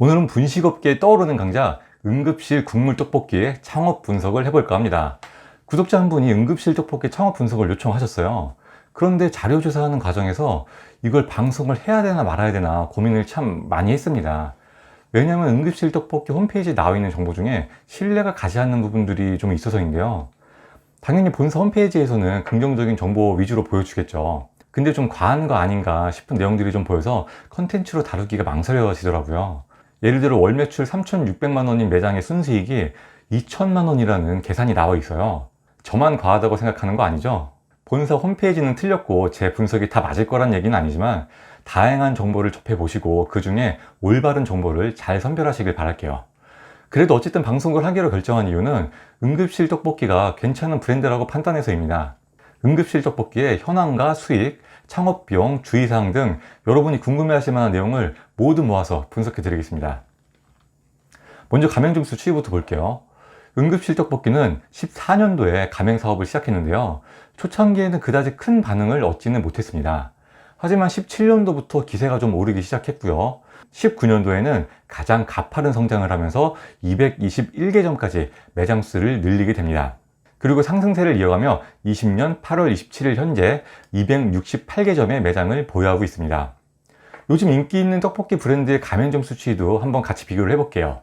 오늘은 분식업계에 떠오르는 강자 응급실 국물 떡볶이의 창업 분석을 해볼까 합니다. 구독자 한 분이 응급실 떡볶이 창업 분석을 요청하셨어요. 그런데 자료 조사하는 과정에서 이걸 방송을 해야 되나 말아야 되나 고민을 참 많이 했습니다. 왜냐하면 응급실 떡볶이 홈페이지에 나와 있는 정보 중에 신뢰가 가지 않는 부분들이 좀 있어서인데요. 당연히 본사 홈페이지에서는 긍정적인 정보 위주로 보여주겠죠. 근데 좀 과한 거 아닌가 싶은 내용들이 좀 보여서 컨텐츠로 다루기가 망설여지더라고요. 예를 들어 월 매출 3,600만 원인 매장의 순수익이 2천만 원이라는 계산이 나와 있어요. 저만 과하다고 생각하는 거 아니죠? 본사 홈페이지는 틀렸고 제 분석이 다 맞을 거란 얘기는 아니지만 다양한 정보를 접해 보시고 그 중에 올바른 정보를 잘 선별하시길 바랄게요. 그래도 어쨌든 방송을 하기로 결정한 이유는 응급실 떡볶이가 괜찮은 브랜드라고 판단해서입니다. 응급실 떡볶이의 현황과 수익, 창업 비용, 주의사항 등 여러분이 궁금해하실 만한 내용을 모두 모아서 분석해 드리겠습니다. 먼저 가맹점수 추이부터 볼게요. 응급실 떡볶이는 14년도에 가맹 사업을 시작했는데요. 초창기에는 그다지 큰 반응을 얻지는 못했습니다. 하지만 17년도부터 기세가 좀 오르기 시작했고요. 19년도에는 가장 가파른 성장을 하면서 221개점까지 매장 수를 늘리게 됩니다. 그리고 상승세를 이어가며 20년 8월 27일 현재 268개점의 매장을 보유하고 있습니다. 요즘 인기 있는 떡볶이 브랜드의 가맹점 수치도 한번 같이 비교를 해볼게요.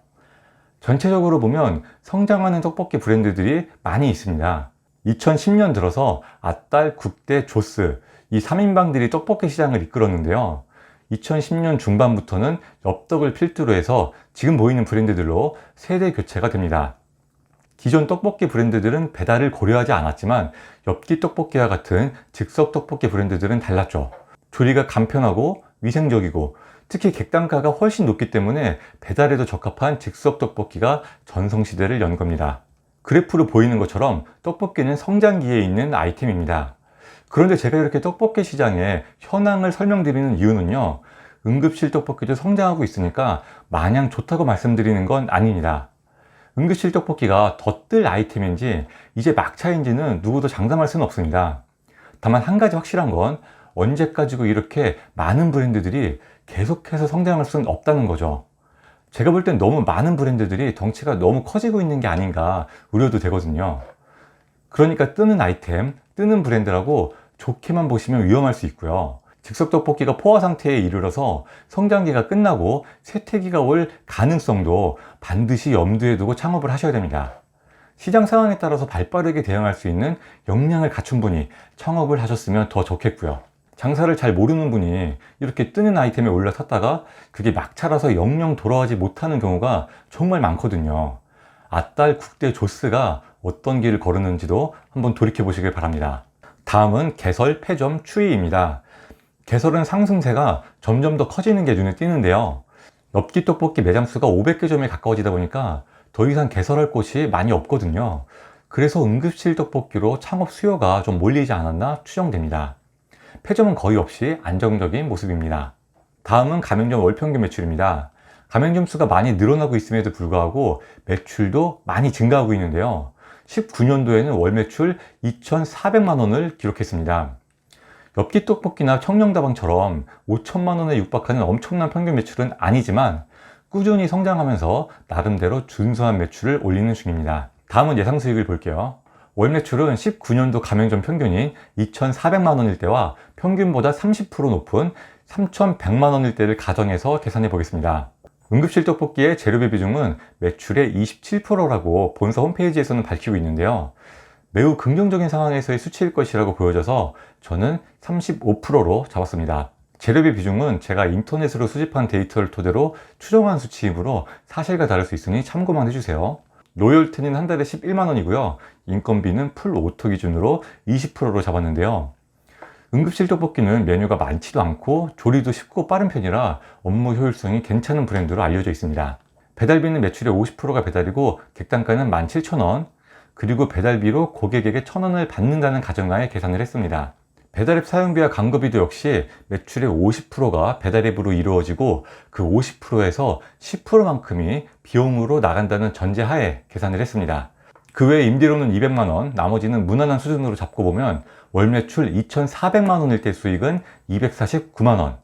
전체적으로 보면 성장하는 떡볶이 브랜드들이 많이 있습니다. 2010년 들어서 아딸, 국대, 조스 이 3인방들이 떡볶이 시장을 이끌었는데요. 2010년 중반부터는 엽떡을 필두로 해서 지금 보이는 브랜드들로 세대 교체가 됩니다. 기존 떡볶이 브랜드들은 배달을 고려하지 않았지만 엽기 떡볶이와 같은 즉석 떡볶이 브랜드들은 달랐죠. 조리가 간편하고 위생적이고 특히 객단가가 훨씬 높기 때문에 배달에도 적합한 즉석 떡볶이가 전성시대를 연 겁니다. 그래프로 보이는 것처럼 떡볶이는 성장기에 있는 아이템입니다. 그런데 제가 이렇게 떡볶이 시장의 현황을 설명드리는 이유는요, 응급실 떡볶이도 성장하고 있으니까 마냥 좋다고 말씀드리는 건 아닙니다. 응급실 떡볶이가 더 뜰 아이템인지 이제 막차인지는 누구도 장담할 수는 없습니다. 다만 한 가지 확실한 건 언제까지고 이렇게 많은 브랜드들이 계속해서 성장할 수는 없다는 거죠. 제가 볼 땐 너무 많은 브랜드들이 덩치가 너무 커지고 있는 게 아닌가 우려도 되거든요. 그러니까 뜨는 아이템, 뜨는 브랜드라고 좋게만 보시면 위험할 수 있고요. 즉석 떡볶이가 포화 상태에 이르러서 성장기가 끝나고 쇠퇴기가 올 가능성도 반드시 염두에 두고 창업을 하셔야 됩니다. 시장 상황에 따라서 발빠르게 대응할 수 있는 역량을 갖춘 분이 창업을 하셨으면 더 좋겠고요. 장사를 잘 모르는 분이 이렇게 뜨는 아이템에 올라섰다가 그게 막차라서 영영 돌아가지 못하는 경우가 정말 많거든요. 아딸, 국대, 조스가 어떤 길을 걸었는지도 한번 돌이켜 보시길 바랍니다. 다음은 개설, 폐점, 추이입니다. 개설은 상승세가 점점 더 커지는 게 눈에 띄는데요. 엽기 떡볶이 매장 수가 500개점에 가까워지다 보니까 더 이상 개설할 곳이 많이 없거든요. 그래서 응급실 떡볶이로 창업 수요가 좀 몰리지 않았나 추정됩니다. 폐점은 거의 없이 안정적인 모습입니다. 다음은 가맹점 월평균 매출입니다. 가맹점 수가 많이 늘어나고 있음에도 불구하고 매출도 많이 증가하고 있는데요. 19년도에는 월 매출 2,400만 원을 기록했습니다. 엽기 떡볶이나 청령다방처럼 5천만 원에 육박하는 엄청난 평균 매출은 아니지만 꾸준히 성장하면서 나름대로 준수한 매출을 올리는 중입니다. 다음은 예상 수익을 볼게요. 월 매출은 19년도 가맹점 평균인 2,400만 원일 때와 평균보다 30% 높은 3,100만 원일 때를 가정해서 계산해 보겠습니다. 응급실 떡볶이의 재료비 비중은 매출의 27%라고 본사 홈페이지에서는 밝히고 있는데요. 매우 긍정적인 상황에서의 수치일 것이라고 보여져서 저는 35%로 잡았습니다. 재료비 비중은 제가 인터넷으로 수집한 데이터를 토대로 추정한 수치이므로 사실과 다를 수 있으니 참고만 해주세요. 로열티는 한 달에 11만 원이고요. 인건비는 풀 오토 기준으로 20%로 잡았는데요. 응급실 떡볶이는 메뉴가 많지도 않고 조리도 쉽고 빠른 편이라 업무 효율성이 괜찮은 브랜드로 알려져 있습니다. 배달비는 매출의 50%가 배달이고 객단가는 17,000원, 그리고 배달비로 고객에게 1,000원을 받는다는 가정하에 계산을 했습니다. 배달앱 사용비와 광고비도 역시 매출의 50%가 배달앱으로 이루어지고 그 50%에서 10%만큼이 비용으로 나간다는 전제하에 계산을 했습니다. 그 외에 임대료는 200만 원, 나머지는 무난한 수준으로 잡고 보면 월 매출 2,400만 원일 때 수익은 249만 원,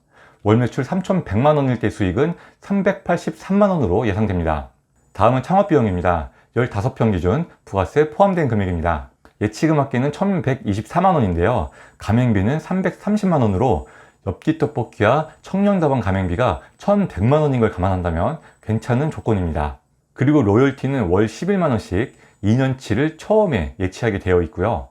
월 매출 3,100만 원일 때 수익은 383만 원으로 예상됩니다. 다음은 창업비용입니다. 15평 기준 부가세 포함된 금액입니다. 예치금 합계는 1,124만 원인데요. 가맹비는 330만 원으로 엽기 떡볶이와 청년다방 가맹비가 1,100만 원인 걸 감안한다면 괜찮은 조건입니다. 그리고 로열티는 월 11만 원씩 2년치를 처음에 예치하게 되어 있고요.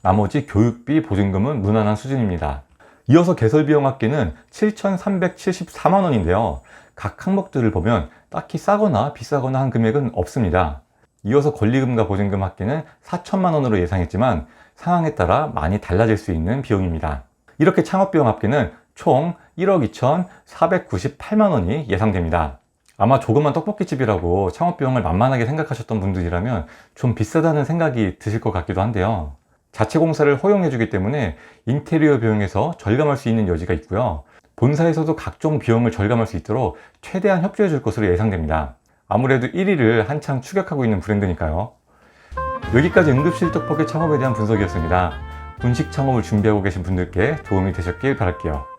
나머지 교육비, 보증금은 무난한 수준입니다. 이어서 개설비용 합계는 7,374만 원인데요. 각 항목들을 보면 딱히 싸거나 비싸거나 한 금액은 없습니다. 이어서 권리금과 보증금 합계는 4천만 원으로 예상했지만 상황에 따라 많이 달라질 수 있는 비용입니다. 이렇게 창업비용 합계는 총 1억 2,498만 원이 예상됩니다. 아마 조그만 떡볶이집이라고 창업비용을 만만하게 생각하셨던 분들이라면 좀 비싸다는 생각이 드실 것 같기도 한데요. 자체 공사를 허용해 주기 때문에 인테리어 비용에서 절감할 수 있는 여지가 있고요. 본사에서도 각종 비용을 절감할 수 있도록 최대한 협조해 줄 것으로 예상됩니다. 아무래도 1위를 한창 추격하고 있는 브랜드니까요. 여기까지 응급실 떡볶이 창업에 대한 분석이었습니다. 분식 창업을 준비하고 계신 분들께 도움이 되셨길 바랄게요.